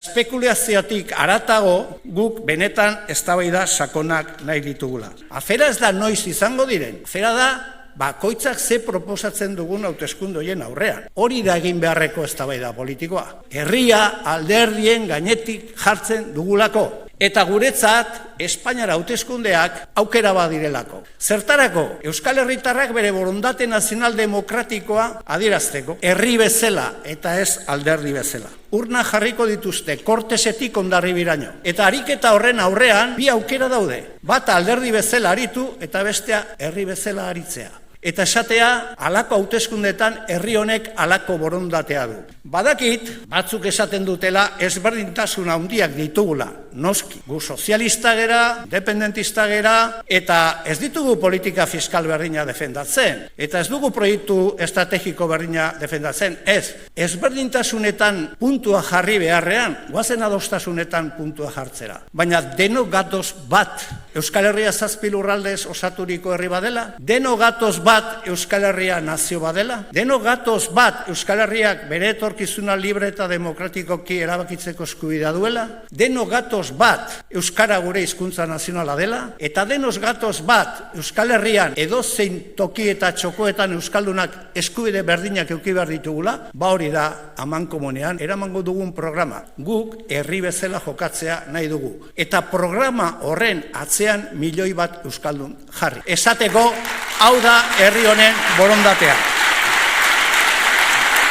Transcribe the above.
Espekulaziotik haratago guk benetan eztabaida sakonak nahi ditugula. Afera ez da noiz izango diren, afera da bakoitzak ze proposatzen dugun hauteskunde horien aurrean. Hori da egin beharreko eztabaida politikoa. Herria alderdien gainetik jartzen dugulako. Eta guretzat, Espainiara hauteskundeak aukera badirelako. Zertarako, Euskal Herritarrak bere borondate nazional demokratikoa adierazteko. Herri bezala eta ez alderdi bezala. Urna jarriko dituzte, Kortesetik Hondarribiraino. Eta ariketa horren aurrean, bi aukera daude. Bata alderdi bezala aritu eta bestea herri bezala aritzea. Eta esatea, halako hauteskundetan herri honek halako borondatea du. Badakit, batzuk esaten dutela ezberdintasun handiak ditugula, noski. Gu sozialista gera, independentista gera, eta ez ditugu politika fiskal berdina defendatzen. Eta ez dugu proiektu estrategiko berdina defendatzen. Ez, ezberdintasunetan puntua jarri beharrean, guazen adostasunetan puntua jartzera. Baina denok gatoz bat, Euskal Herria 7 lurraldez osaturiko herri badela, denok gatoz bat Euskal Herria nazio badela, denok gatoz bat Euskal Herriak bere etorkizuna libre eta demokratikoki erabakitzeko eskubidea duela, denok gatoz bat Euskara gure hizkuntza nazionala dela, eta denos gatoz bat Euskal Herrian edozein toki eta txokoetan euskaldunak eskubide berdinak eduki behar ditugula, ba hori da amankomunean eramango dugun programa. Guk herri bezala jokatzea nahi dugu. Eta programa horren atzean milioi bat euskaldun jarri. Esateko, hau da herri honen borondatea.